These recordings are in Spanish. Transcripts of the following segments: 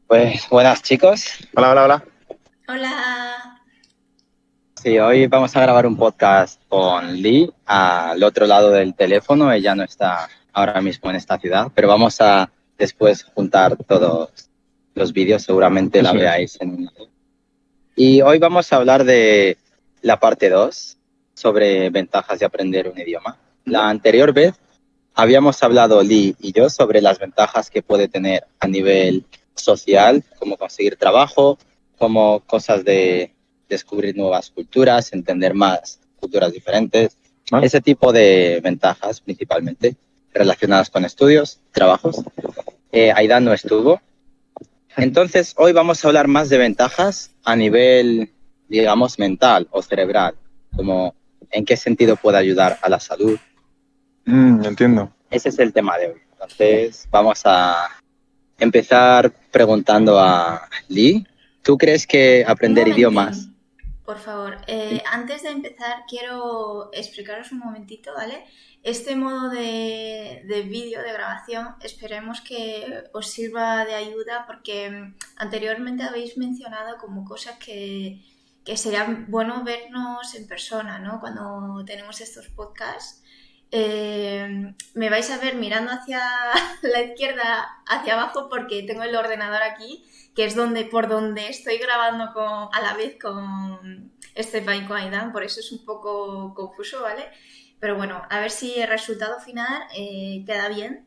Pues buenas chicos. Hola, hola, hola. Hola. Sí, hoy vamos a grabar un podcast con Lee al otro lado del teléfono. Ella no está ahora mismo en esta ciudad, pero vamos a después juntar todos los vídeos. Seguramente la Eso es. veáis Y hoy vamos a hablar de la parte 2 sobre ventajas de aprender un idioma. La anterior vez habíamos hablado Lee y yo sobre las ventajas que puede tener a nivel social, como conseguir trabajo, como cosas de descubrir nuevas culturas, entender más culturas diferentes, Vale. ese tipo de ventajas principalmente relacionadas con estudios, trabajos. Aidan no estuvo. Entonces, hoy vamos a hablar más de ventajas a nivel, digamos, mental o cerebral, como en qué sentido puede ayudar a la salud. Entiendo. Ese es el tema de hoy. Entonces, vamos a empezar preguntando a Lee. ¿Tú crees que Un aprender idiomas? momentín, por favor. Antes de empezar, quiero explicaros un momentito, ¿vale? Este modo de vídeo, de grabación, esperemos que os sirva de ayuda porque anteriormente habéis mencionado como cosas que sería bueno vernos en persona, ¿no? Cuando tenemos estos podcasts. Me vais a ver mirando hacia la izquierda, hacia abajo, porque tengo el ordenador aquí, que es por donde estoy grabando a la vez con Esteban y con Aidan, por eso es un poco confuso, ¿vale? Pero bueno, a ver si el resultado final queda bien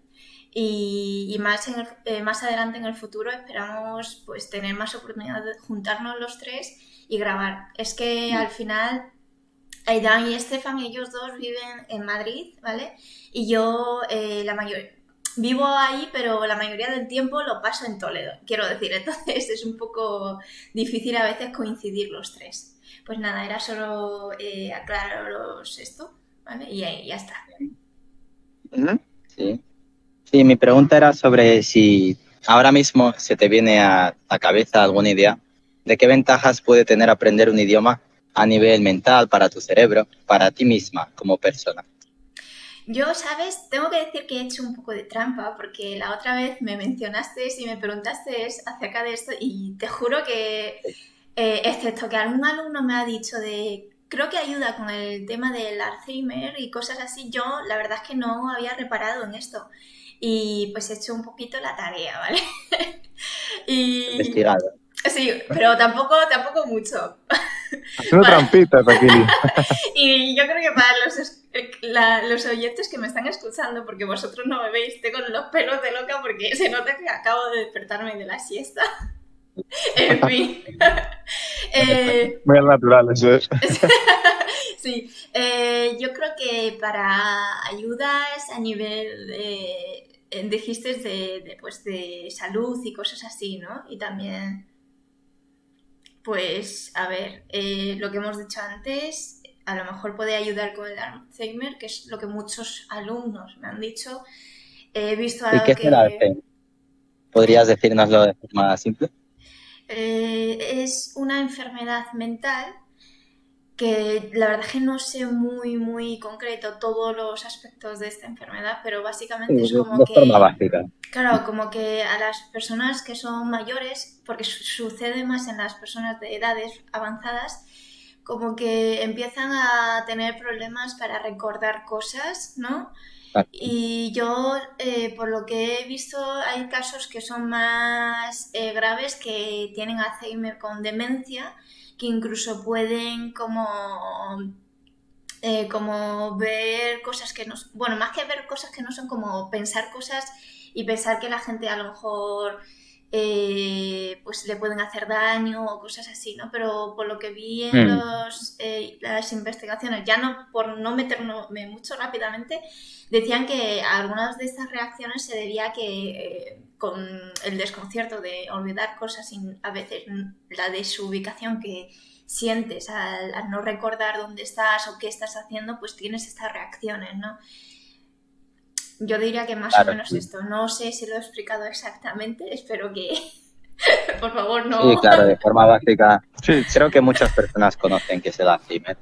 y más adelante en el futuro esperamos pues tener más oportunidad de juntarnos los tres y grabar. Es que al final Aidan y Estefan, ellos dos viven en Madrid, ¿vale? Y yo vivo ahí, pero la mayoría del tiempo lo paso en Toledo, quiero decir. Entonces es un poco difícil a veces coincidir los tres. Pues nada, era solo aclararos esto, ¿vale? Y ahí ya está. Sí. Sí, mi pregunta era sobre si ahora mismo se te viene a la cabeza alguna idea de qué ventajas puede tener aprender un idioma a nivel mental, para tu cerebro, para ti misma como persona. Yo, ¿sabes? Tengo que decir que he hecho un poco de trampa porque la otra vez me mencionaste y me preguntaste acerca de esto y te juro que, excepto que algún alumno me ha dicho creo que ayuda con el tema del Alzheimer y cosas así, yo la verdad es que no había reparado en esto y pues he hecho un poquito la tarea, ¿vale? Y Investigado. sí, pero tampoco mucho. Haciendo trampitas aquí, Lee. Y yo creo que para los oyentes que me están escuchando, porque vosotros no me veis, tengo los pelos de loca porque se nota que acabo de despertarme de la siesta. En fin. Muy al natural, eso es. Sí, yo creo que para ayudas a nivel, dijiste pues de salud y cosas así, ¿no? Y también, pues, a ver, lo que hemos dicho antes, a lo mejor puede ayudar con el Alzheimer, que es lo que muchos alumnos me han dicho. He visto ¿Y qué algo será el que Alzheimer? ¿Podrías decírnoslo de forma simple? es una enfermedad mental que la verdad es que no sé muy concreto todos los aspectos de esta enfermedad, pero Sí, básicamente es como de forma que, básica. claro, como que a las personas que son mayores, porque sucede más en las personas de edades avanzadas, como que empiezan a tener problemas para recordar cosas, ¿no? Exacto. Y yo, por lo que he visto, hay casos que son más graves, que tienen Alzheimer con demencia, que incluso pueden como ver cosas que no, bueno, más que ver cosas que no son, como pensar cosas y pensar que la gente a lo mejor pues le pueden hacer daño o cosas así, ¿no? Pero por lo que vi en Mm, las investigaciones, ya no por no meterme mucho rápidamente, decían que algunas de estas reacciones se debía a que con el desconcierto de olvidar cosas y a veces la desubicación que sientes al no recordar dónde estás o qué estás haciendo, pues tienes estas reacciones, ¿no? Yo diría que más o claro, menos sí. esto. No sé si lo he explicado exactamente, espero que, por favor, Sí, no. claro, de forma básica. Sí, Creo que muchas personas conocen que es el Alzheimer.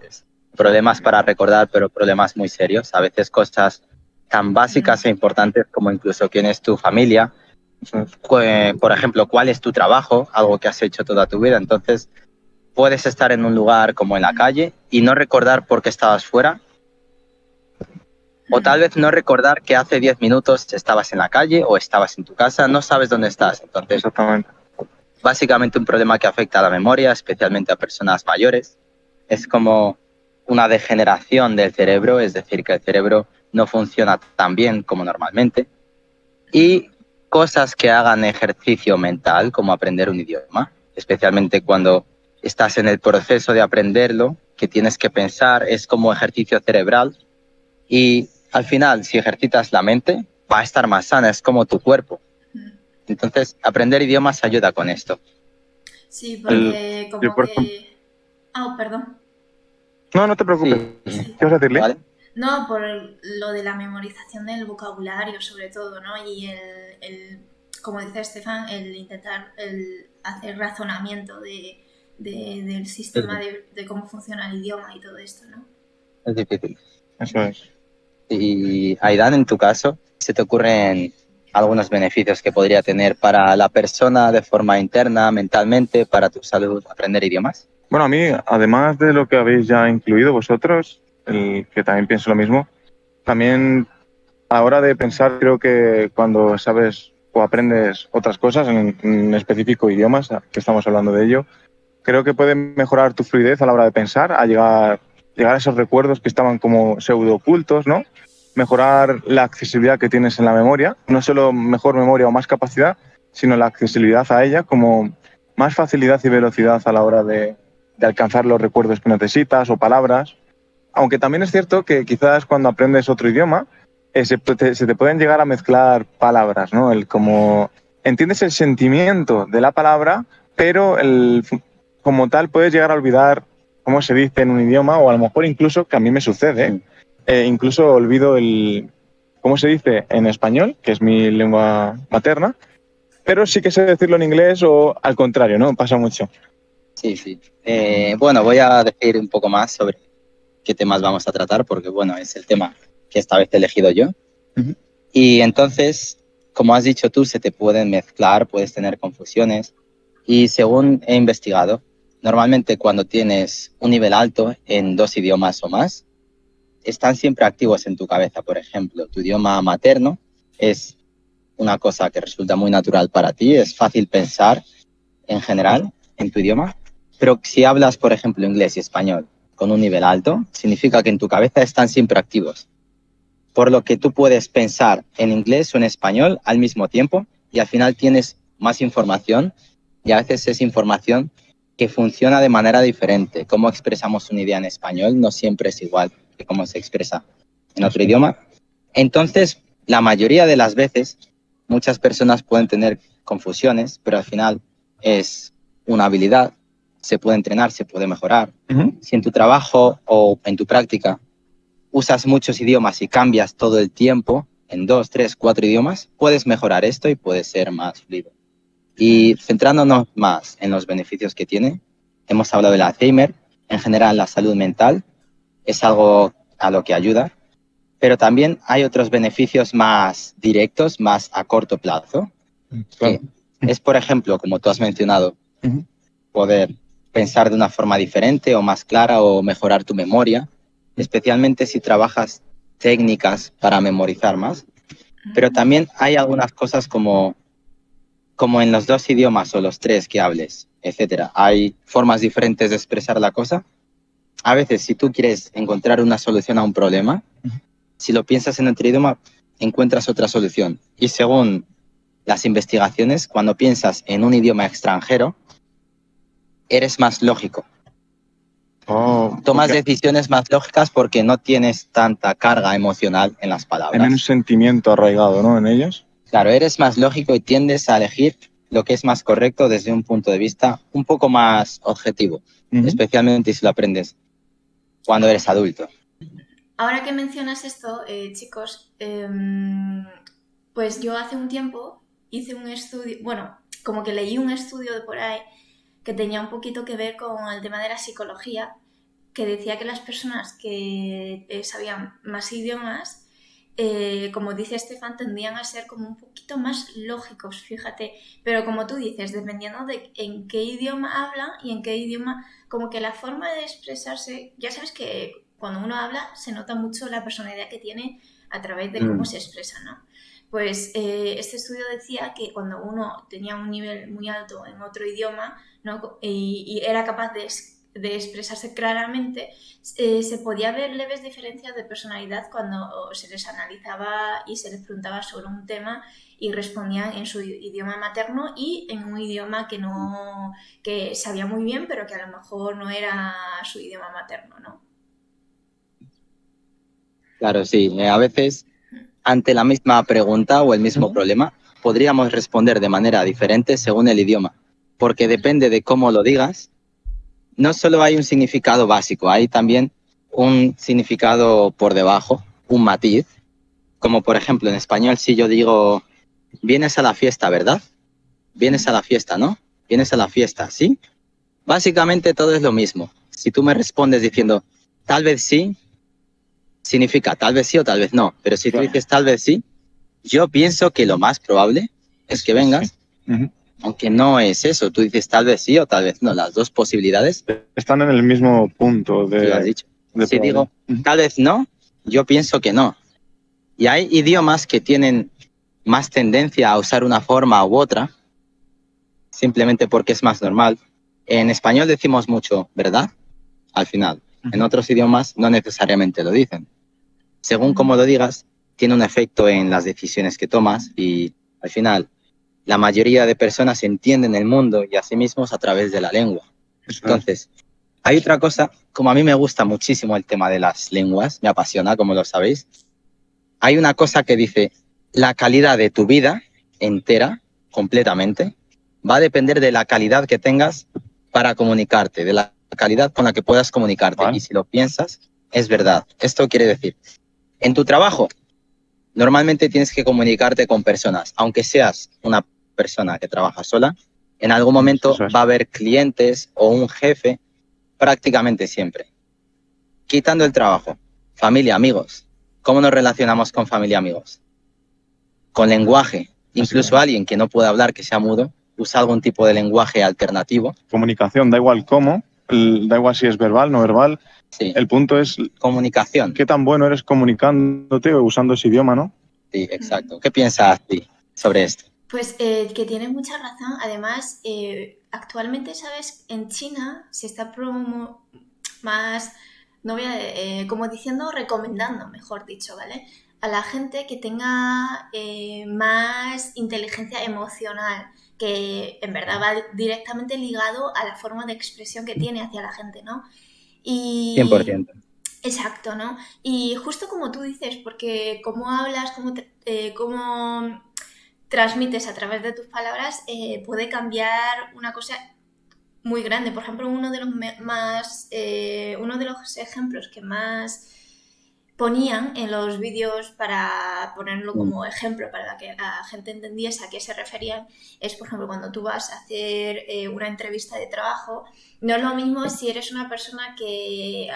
Problemas para recordar, pero problemas muy serios. A veces cosas tan básicas e importantes como incluso quién es tu familia, Eso es. Por ejemplo, cuál es tu trabajo, algo que has hecho toda tu vida. Entonces, puedes estar en un lugar como en la calle y no recordar por qué estabas fuera, o tal vez no recordar que hace 10 minutos estabas en la calle o estabas en tu casa, no sabes dónde estás. Entonces, Exactamente. básicamente un problema que afecta a la memoria, especialmente a personas mayores. Es como una degeneración del cerebro, es decir, que el cerebro no funciona tan bien como normalmente. Y cosas que hagan ejercicio mental, como aprender un idioma, especialmente cuando estás en el proceso de aprenderlo, que tienes que pensar, es como ejercicio cerebral. Y al final, si ejercitas la mente, va a estar más sana, es como tu cuerpo. Entonces, aprender idiomas ayuda con esto. Sí, El- porque yo, como por ejemplo, que... Ah, perdón. no, no te preocupes. Sí, ¿Qué vas a decirle? ¿vale? No, por lo de la memorización del vocabulario, sobre todo, ¿no? Y como dice Estefan, el intentar el hacer razonamiento del sistema de cómo funciona el idioma y todo esto, ¿no? Es difícil. Eso es. Y Aidan, en tu caso, ¿se te ocurren algunos beneficios que podría tener para la persona de forma interna, mentalmente, para tu salud, aprender idiomas? Bueno, a mí, además de lo que habéis ya incluido vosotros, que también pienso lo mismo, también a la hora de pensar, creo que cuando sabes o aprendes otras cosas, en específico idiomas, que estamos hablando de ello, creo que puede mejorar tu fluidez a la hora de pensar, llegar a esos recuerdos que estaban como pseudo ocultos, ¿no? Mejorar la accesibilidad que tienes en la memoria, no solo mejor memoria o más capacidad, sino la accesibilidad a ella, como más facilidad y velocidad a la hora de alcanzar los recuerdos que necesitas o palabras. Aunque también es cierto que quizás cuando aprendes otro idioma, se te pueden llegar a mezclar palabras, ¿no? Como entiendes el sentimiento de la palabra, pero como tal puedes llegar a olvidar cómo se dice en un idioma, o a lo mejor incluso, que a mí me sucede, incluso olvido cómo se dice en español, que es mi lengua materna, pero sí que sé decirlo en inglés o al contrario, ¿no? Pasa mucho. Sí, sí. Bueno, voy a decir un poco más sobre qué temas vamos a tratar, porque bueno, es el tema que esta vez he elegido yo. Ujú. Y entonces, como has dicho tú, se te pueden mezclar, puedes tener confusiones. Y según he investigado, normalmente cuando tienes un nivel alto en 2 idiomas o más, están siempre activos en tu cabeza. Por ejemplo, tu idioma materno es una cosa que resulta muy natural para ti, es fácil pensar en general en tu idioma, pero si hablas, por ejemplo, inglés y español con un nivel alto, significa que en tu cabeza están siempre activos, por lo que tú puedes pensar en inglés o en español al mismo tiempo y al final tienes más información y a veces es información que funciona de manera diferente. Cómo expresamos una idea en español no siempre es igual que cómo se expresa en otro idioma. Entonces, la mayoría de las veces, muchas personas pueden tener confusiones, pero al final es una habilidad, se puede entrenar, se puede mejorar. Ujú. Si en tu trabajo o en tu práctica usas muchos idiomas y cambias todo el tiempo en 2, 3, 4 idiomas, puedes mejorar esto y puedes ser más fluido. Y centrándonos más en los beneficios que tiene, hemos hablado del Alzheimer, en general la salud mental es algo a lo que ayuda, pero también hay otros beneficios más directos, más a corto plazo, Claro. que es, por ejemplo, como tú has mencionado, Ujú. poder pensar de una forma diferente o más clara o mejorar tu memoria, especialmente si trabajas técnicas para memorizar más. Pero también hay algunas cosas como en los 2 idiomas o los 3 que hables, etcétera. Hay formas diferentes de expresar la cosa. A veces, si tú quieres encontrar una solución a un problema, si lo piensas en otro idioma, encuentras otra solución. Y según las investigaciones, cuando piensas en un idioma extranjero, eres más lógico. Oh, Tomas porque decisiones más lógicas porque no tienes tanta carga emocional en las hay menos palabras. sentimiento arraigado, ¿no? En ellos. Claro, eres más lógico y tiendes a elegir lo que es más correcto desde un punto de vista un poco más objetivo, Ujú. especialmente si lo aprendes cuando eres adulto. Ahora que mencionas esto, chicos, pues yo hace un tiempo hice un estudio, bueno, como que leí un estudio de por ahí que tenía un poquito que ver con el tema de la psicología, que decía que las personas que sabían más idiomas como dice Estefan, tendrían a ser como un poquito más lógicos, fíjate. Pero como tú dices, dependiendo de en qué idioma hablan y en qué idioma, como que la forma de expresarse, ya sabes que cuando uno habla se nota mucho la personalidad que tiene a través de cómo se expresa, ¿no? Pues este estudio decía que cuando uno tenía un nivel muy alto en otro idioma, ¿no? y era capaz de expresarse claramente, se podía ver leves diferencias de personalidad cuando se les analizaba y se les preguntaba sobre un tema y respondían en su idioma materno y en un idioma que sabía muy bien, pero que a lo mejor no era su idioma materno, ¿no? Claro, sí. A veces, ante la misma pregunta o el mismo problema, podríamos responder de manera diferente según el idioma, porque depende de cómo lo digas. No solo hay un significado básico, hay también un significado por debajo, un matiz, como por ejemplo en español si yo digo, vienes a la fiesta, ¿verdad? Vienes a la fiesta, ¿no? Vienes a la fiesta, ¿sí? Básicamente todo es lo mismo. Si tú me respondes diciendo, tal vez sí, significa tal vez sí o tal vez no. Pero si tú dices tal vez sí, yo pienso que lo más probable es que vengas. Sí. Aunque no es eso, tú dices tal vez sí o tal vez no, las dos posibilidades están en el mismo punto de... Sí, lo has dicho. Si probable. digo tal vez no, yo pienso que no. Y hay idiomas que tienen más tendencia a usar una forma u otra, simplemente porque es más normal. En español decimos mucho, ¿verdad? Al final. En otros idiomas no necesariamente lo dicen. Según cómo lo digas, tiene un efecto en las decisiones que tomas y al final la mayoría de personas entienden el mundo y a sí mismos a través de la lengua. Entonces, hay otra cosa, como a mí me gusta muchísimo el tema de las lenguas, me apasiona, como lo sabéis, hay una cosa que dice, la calidad de tu vida entera, completamente, va a depender de la calidad que tengas para comunicarte, de la calidad con la que puedas comunicarte. Vale. Y si lo piensas, es verdad. Esto quiere decir, en tu trabajo, normalmente tienes que comunicarte con personas, aunque seas una persona que trabaja sola, en algún momento Eso es. va a haber clientes o un jefe, prácticamente siempre. Quitando el trabajo, familia, amigos. ¿Cómo nos relacionamos con familia y amigos? Con lenguaje. Incluso alguien que no puede hablar, que sea mudo, usa algún tipo de lenguaje alternativo. Comunicación, da igual cómo, da igual si es verbal, no verbal. Sí. El punto es Comunicación. qué tan bueno eres comunicándote o usando ese idioma, ¿no? Sí, exacto. ¿Qué piensas tú sobre esto? Pues que tienes mucha razón. Además, actualmente, ¿sabes? En China se está más, no voy a, como diciendo, recomendando, mejor dicho, ¿vale? A la gente que tenga más inteligencia emocional, que en verdad va directamente ligado a la forma de expresión que tiene hacia la gente, ¿no? Y 100%. exacto, ¿no? Y justo como tú dices, porque cómo hablas, cómo transmites a través de tus palabras, puede cambiar una cosa muy grande. Por ejemplo, uno de los ejemplos que más ponían en los vídeos para ponerlo como ejemplo para que la gente entendiese a qué se referían es, por ejemplo, cuando tú vas a hacer una entrevista de trabajo, no es lo mismo si eres una persona que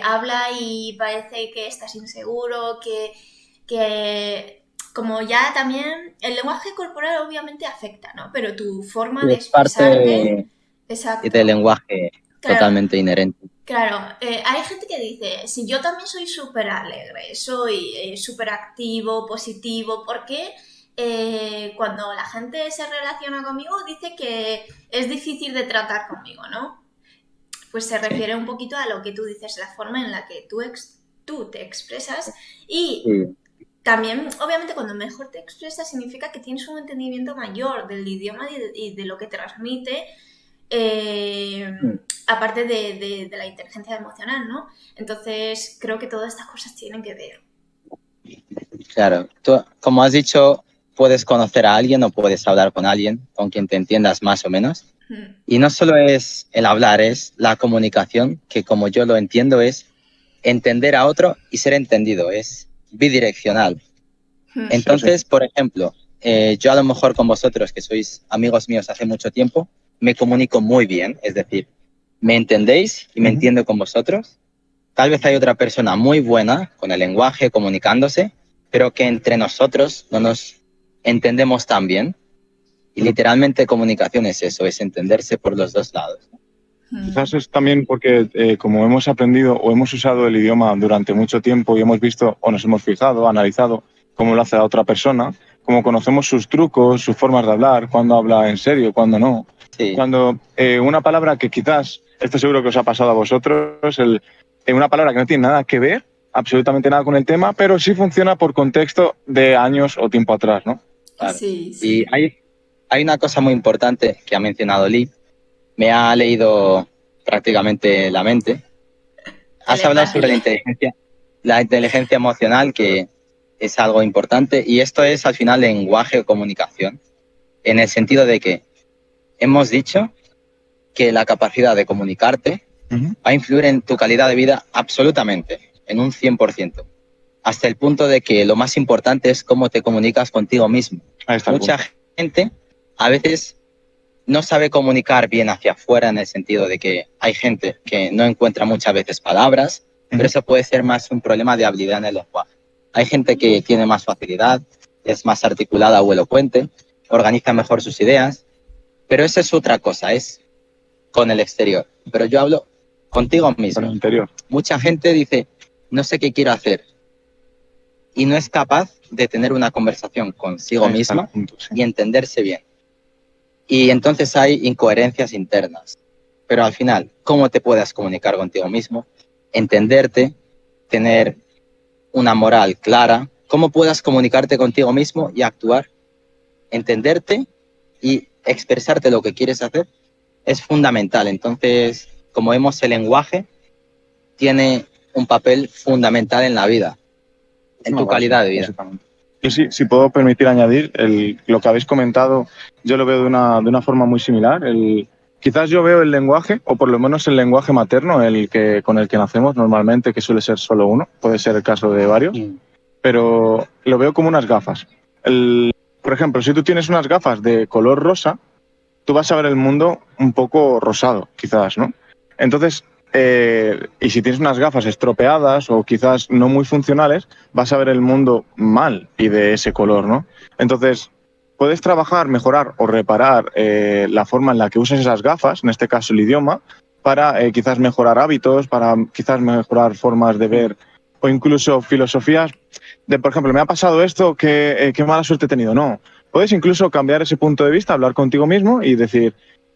habla y parece que estás inseguro, que como ya también el lenguaje corporal obviamente afecta, ¿no? Pero tu forma de Es parte expresarte... Exacto. del lenguaje totalmente inherente. Claro, hay gente que dice, si yo también soy súper alegre, soy súper activo, positivo, ¿por qué cuando la gente se relaciona conmigo dice que es difícil de tratar conmigo, ¿no? Pues se refiere un poquito a lo que tú dices, la forma en la que tú te expresas y también, obviamente, cuando mejor te expresas significa que tienes un entendimiento mayor del idioma y de lo que transmite, aparte de la inteligencia emocional, ¿no? Entonces, creo que todas estas cosas tienen que ver. Claro, tú, como has dicho, puedes conocer a alguien o puedes hablar con alguien con quien te entiendas más o menos. Y no solo es el hablar, es la comunicación, que como yo lo entiendo es entender a otro y ser entendido, es bidireccional. Entonces, por ejemplo, yo a lo mejor con vosotros, que sois amigos míos hace mucho tiempo, me comunico muy bien, es decir, me entendéis y me entiendo con vosotros. Tal vez hay otra persona muy buena con el lenguaje, comunicándose, pero que entre nosotros no nos entendemos tan bien. Y literalmente comunicación es eso, es entenderse por los dos lados. Quizás es también porque como hemos aprendido o hemos usado el idioma durante mucho tiempo y hemos visto o nos hemos fijado, analizado cómo lo hace la otra persona, como conocemos sus trucos, sus formas de hablar, cuándo habla en serio, cuándo no. Sí, Cuando una palabra que quizás, esto seguro que os ha pasado a vosotros, una palabra que no tiene nada que ver, absolutamente nada con el tema, pero sí funciona por contexto de años o tiempo atrás, ¿no? claro. Sí, Y sí. hay una cosa muy importante que ha mencionado Lee. Me ha leído prácticamente la mente. Has hablado sobre Telepatía. la inteligencia emocional, que es algo importante, y esto es al final lenguaje o comunicación, en el sentido de que hemos dicho que la capacidad de comunicarte Uh-huh. va a influir en tu calidad de vida absolutamente, en un 100%, hasta el punto de que lo más importante es cómo te comunicas contigo mismo. Ahí está el Mucha punto. gente a veces no sabe comunicar bien hacia afuera, en el sentido de que hay gente que no encuentra muchas veces palabras, pero eso puede ser más un problema de habilidad en el lenguaje. Hay gente que tiene más facilidad, es más articulada o elocuente, organiza mejor sus ideas, pero eso es otra cosa, es con el exterior. Pero yo hablo contigo Con el mismo. interior. Mucha gente dice, no sé qué quiero hacer, y no es capaz de tener una conversación consigo Ahí está el misma punto, sí. y entenderse bien. Y entonces hay incoherencias internas. Pero al final, ¿cómo te puedas comunicar contigo mismo? Entenderte, tener una moral clara, cómo puedas comunicarte contigo mismo y actuar, entenderte y expresarte lo que quieres hacer, es fundamental. Entonces, como vemos, el lenguaje tiene un papel fundamental en la vida, en Una tu base, calidad de vida. básicamente. Yo sí, si puedo permitir añadir, lo que habéis comentado, yo lo veo de una forma muy similar. Quizás yo veo el lenguaje, o por lo menos el lenguaje materno, con el que nacemos normalmente, que suele ser solo uno, puede ser el caso de varios, pero lo veo como unas gafas. Por ejemplo, si tú tienes unas gafas de color rosa, tú vas a ver el mundo un poco rosado, quizás, ¿no? Entonces, y si tienes unas gafas estropeadas o quizás no muy funcionales, vas a ver el mundo mal y de ese color, ¿no? Entonces, puedes trabajar, mejorar o reparar la forma en la que usas esas gafas, en este caso el idioma, para quizás mejorar hábitos, para quizás mejorar formas de ver o incluso filosofías de, por ejemplo, me ha pasado esto, qué mala suerte he tenido. No, puedes incluso cambiar ese punto de vista, hablar contigo mismo y decir,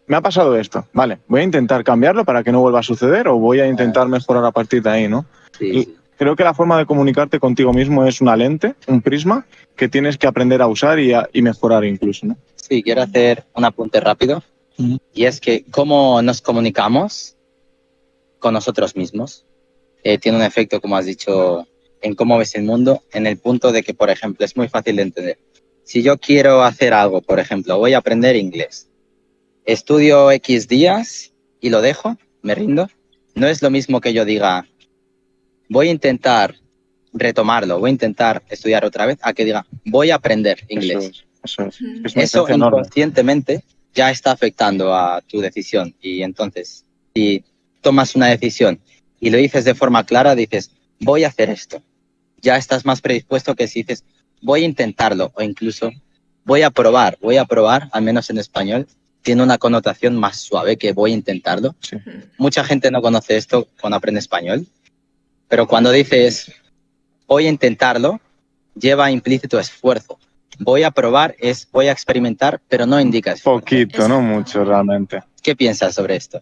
me ha pasado esto, vale, voy a intentar cambiarlo para que no vuelva a suceder o voy a intentar mejorar a partir de ahí, ¿no? Sí, sí. Creo que la forma de comunicarte contigo mismo es una lente, un prisma que tienes que aprender a usar y mejorar incluso, ¿no? Sí, quiero hacer un apunte rápido, y es que cómo nos comunicamos con nosotros mismos tiene un efecto, como has dicho, en cómo ves el mundo, en el punto de que, por ejemplo, es muy fácil de entender. Si yo quiero hacer algo, por ejemplo, voy a aprender inglés, estudio X días y lo dejo, me rindo, no es lo mismo que yo diga, voy a intentar retomarlo, voy a intentar estudiar otra vez, a que diga, voy a aprender inglés. Eso es. Es una Eso diferencia enorme. inconscientemente ya está afectando a tu decisión. Y entonces, si tomas una decisión y lo dices de forma clara, dices, voy a hacer esto. Ya estás más predispuesto que si dices, voy a intentarlo, o incluso voy a probar, al menos en español, tiene una connotación más suave que voy a intentarlo. Sí. Mucha gente no conoce esto cuando aprende español, pero cuando dices, voy a intentarlo, lleva implícito esfuerzo. Voy a probar es voy a experimentar, pero no indica esfuerzo. Poquito, no Exacto. mucho realmente. ¿Qué piensas sobre esto?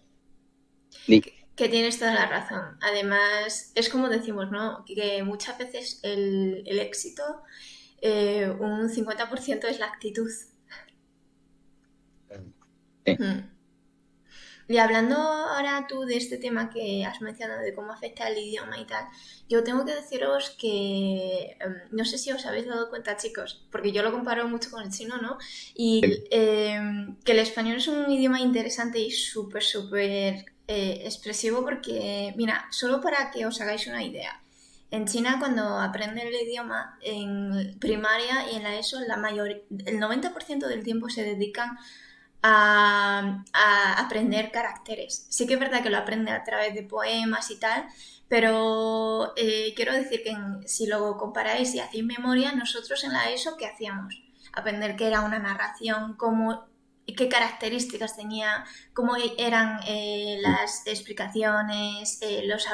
Lee? Que tienes toda la razón. Además, es como decimos, ¿no? Que muchas veces el éxito, un 50% es la actitud. Sí. Y hablando ahora tú de este tema que has mencionado, de cómo afecta el idioma y tal, yo tengo que deciros que, no sé si os habéis dado cuenta, chicos, porque yo lo comparo mucho con el chino, ¿no? Y que el español es un idioma interesante y súper expresivo porque, mira, solo para que os hagáis una idea, en China cuando aprenden el idioma en primaria y en la ESO, el 90% del tiempo se dedican a aprender caracteres. Sí que es verdad que lo aprenden a través de poemas y tal, Pero quiero decir que si lo comparáis y hacéis memoria, nosotros en la ESO, ¿qué hacíamos? Aprender qué era una narración, qué características tenía, cómo eran las explicaciones, las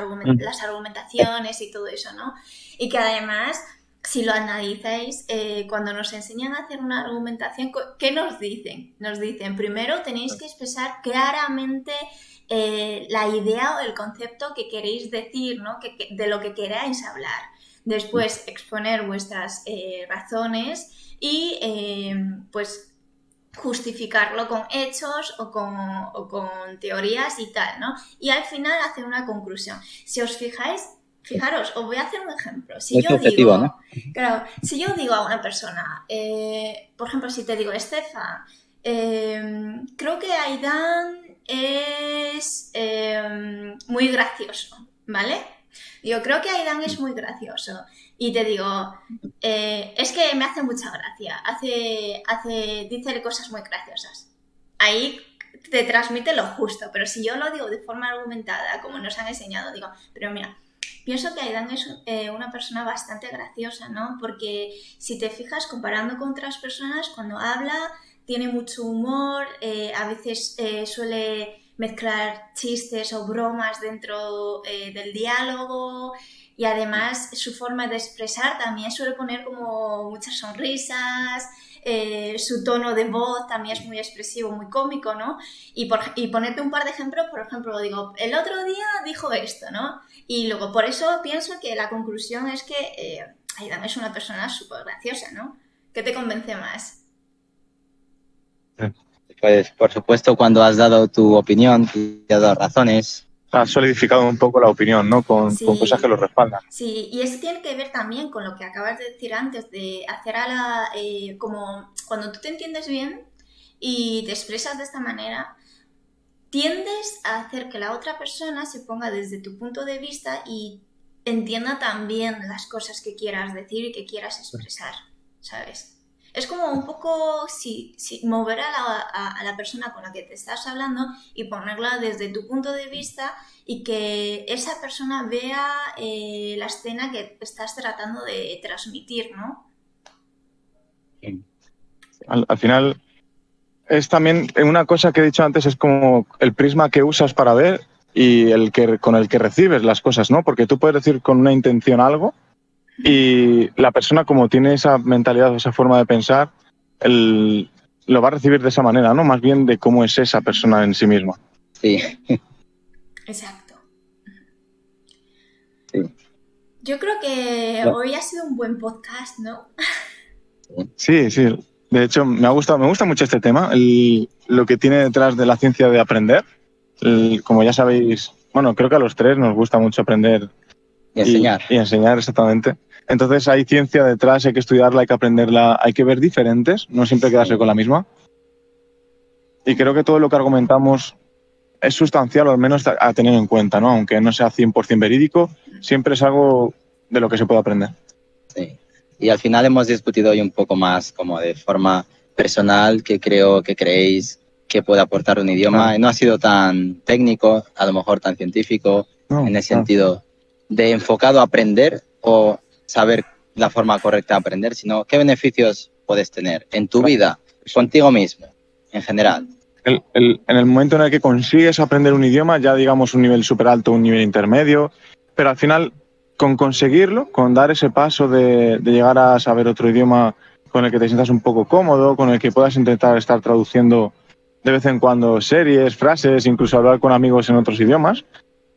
argumentaciones y todo eso, ¿no? Y que además, si lo analizáis, cuando nos enseñan a hacer una argumentación, ¿qué nos dicen? Nos dicen, primero tenéis que expresar claramente la idea o el concepto que queréis decir, ¿no? De lo que queráis hablar. Después, exponer vuestras razones y, pues, justificarlo con hechos o con teorías y tal, ¿no? Y al final hacer una conclusión. Si os fijaros, os voy a hacer un ejemplo. Si yo objetivo, digo, ¿no? claro, si yo digo a una persona, por ejemplo, si te digo, Estefan, creo que Aidan es muy gracioso, ¿vale? Digo, creo que Aidan es muy gracioso. Y te digo, es que me hace mucha gracia, dice cosas muy graciosas. Ahí te transmite lo justo, pero si yo lo digo de forma argumentada, como nos han enseñado, digo, pero mira, pienso que Aidan es una persona bastante graciosa, ¿no? Porque si te fijas, comparando con otras personas, cuando habla, tiene mucho humor, a veces suele mezclar chistes o bromas dentro del diálogo. Y además su forma de expresar también suele poner como muchas sonrisas, su tono de voz también es muy expresivo, muy cómico, ¿no? Y ponerte un par de ejemplos, por ejemplo, digo, el otro día dijo esto, ¿no? Y luego por eso pienso que la conclusión es que Aidan es una persona súper graciosa, ¿no? ¿Qué te convence más? Pues, por supuesto, cuando has dado tu opinión y has dado razones, Has solidificado un poco la opinión, ¿no? Con cosas que lo respaldan. Sí, y eso tiene que ver también con lo que acabas de decir antes, de hacer como cuando tú te entiendes bien y te expresas de esta manera, tiendes a hacer que la otra persona se ponga desde tu punto de vista y entienda también las cosas que quieras decir y que quieras expresar, ¿sabes? Es como un poco mover a la persona con la que te estás hablando y ponerla desde tu punto de vista y que esa persona vea la escena que estás tratando de transmitir, ¿no? Al final, es también una cosa que he dicho antes, es como el prisma que usas para ver y con el que recibes las cosas, ¿no? Porque tú puedes decir con una intención algo y la persona, como tiene esa mentalidad o esa forma de pensar, lo va a recibir de esa manera, ¿no? Más bien de cómo es esa persona en sí misma. sí. Exacto. Sí. Yo creo que hoy ha sido un buen podcast, ¿no? Sí. De hecho, me gusta mucho este tema, lo que tiene detrás de la ciencia de aprender. Como ya sabéis, bueno, creo que a los tres nos gusta mucho aprender Y enseñar. Y enseñar, exactamente. Entonces hay ciencia detrás, hay que estudiarla, hay que aprenderla, hay que ver diferentes, no siempre quedarse con la misma. Y creo que todo lo que argumentamos es sustancial, o al menos a tener en cuenta, ¿no? Aunque no sea 100% verídico, siempre es algo de lo que se puede aprender. Sí. Y al final hemos discutido hoy un poco más como de forma personal, que creo que creéis que puede aportar un idioma. Claro. No ha sido tan técnico, a lo mejor tan científico, en el sentido de enfocado a aprender o saber la forma correcta de aprender, sino qué beneficios puedes tener en tu vida, contigo mismo, en general. En el momento en el que consigues aprender un idioma, ya digamos un nivel súper alto, un nivel intermedio, pero al final, con conseguirlo, con dar ese paso de llegar a saber otro idioma con el que te sientas un poco cómodo, con el que puedas intentar estar traduciendo de vez en cuando series, frases, incluso hablar con amigos en otros idiomas,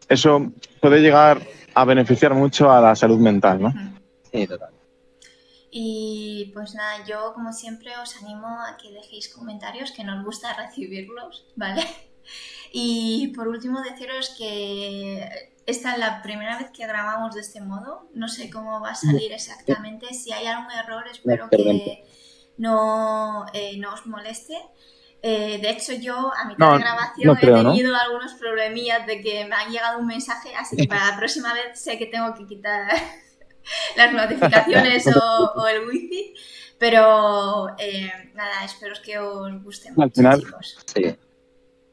eso puede llegar a beneficiar mucho a la salud mental, ¿no? Sí, total. Y pues nada, yo como siempre os animo a que dejéis comentarios, que nos gusta recibirlos, ¿vale? Y por último deciros que esta es la primera vez que grabamos de este modo, no sé cómo va a salir exactamente, si hay algún error espero que no os moleste. De hecho, yo a mitad de grabación he tenido algunos problemillas de que me ha llegado un mensaje, así que para la próxima vez sé que tengo que quitar las notificaciones o el wifi, pero nada, espero que os guste mucho, al final, chicos. Sí.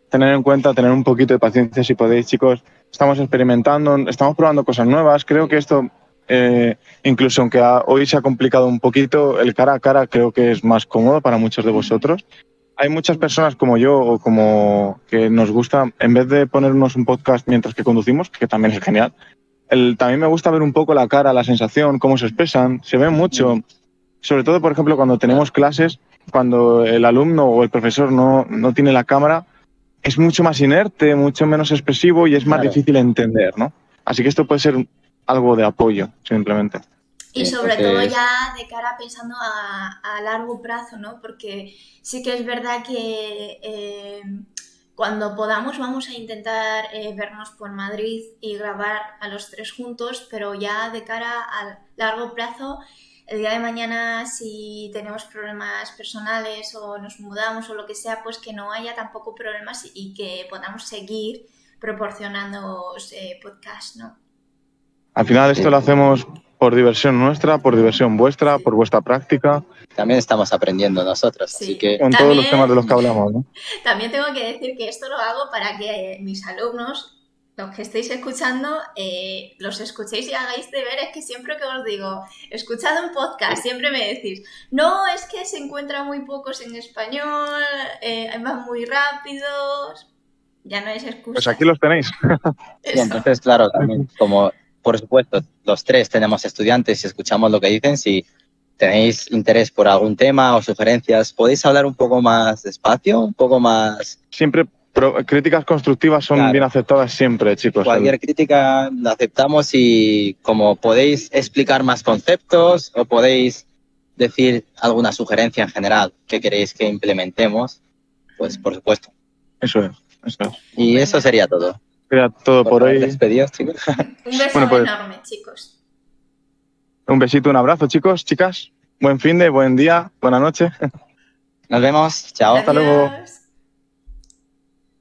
Tener en cuenta, tener un poquito de paciencia si podéis, chicos. estamos experimentando, estamos probando cosas nuevas. Creo que esto, incluso aunque hoy se ha complicado un poquito, el cara a cara creo que es más cómodo para muchos de vosotros. Hay muchas personas como yo o como que nos gusta, en vez de ponernos un podcast mientras que conducimos, que también es genial, también me gusta ver un poco la cara, la sensación, cómo se expresan. Se ve mucho, sobre todo, por ejemplo, cuando tenemos clases, cuando el alumno o el profesor no tiene la cámara, es mucho más inerte, mucho menos expresivo y es más difícil entender, ¿no? Así que esto puede ser algo de apoyo, simplemente. Y sobre todo ya de cara pensando a largo plazo, ¿no? Porque sí que es verdad que cuando podamos vamos a intentar vernos por Madrid y grabar a los 3 juntos, pero ya de cara a largo plazo, el día de mañana si tenemos problemas personales o nos mudamos o lo que sea, pues que no haya tampoco problemas y que podamos seguir proporcionando podcast, ¿no? Al final esto lo hacemos por diversión nuestra, por diversión vuestra, por vuestra práctica. También estamos aprendiendo nosotros, así que... Con todos los temas de los que hablamos, ¿no? También tengo que decir que esto lo hago para que mis alumnos, los que estéis escuchando, los escuchéis y hagáis deberes, que siempre que os digo, escuchad un podcast, siempre me decís, no, es que se encuentran muy pocos en español, van muy rápidos, ya no es excusa. Pues aquí los tenéis. Sí, entonces, claro, también como... Por supuesto, los 3 tenemos estudiantes y escuchamos lo que dicen. Si tenéis interés por algún tema o sugerencias, ¿podéis hablar un poco más despacio, un poco más...? Siempre críticas constructivas son bien aceptadas siempre, chicos. Cualquier crítica la aceptamos y como podéis explicar más conceptos o podéis decir alguna sugerencia en general que queréis que implementemos, pues por supuesto. Eso es. Y eso sería todo. Sería todo por hoy. Despedidos, chicos. Un beso enorme, chicos. Un besito, un abrazo, chicos, chicas. Buen fin de, buen día, buena noche. Nos vemos. Chao. Hasta luego. Adiós.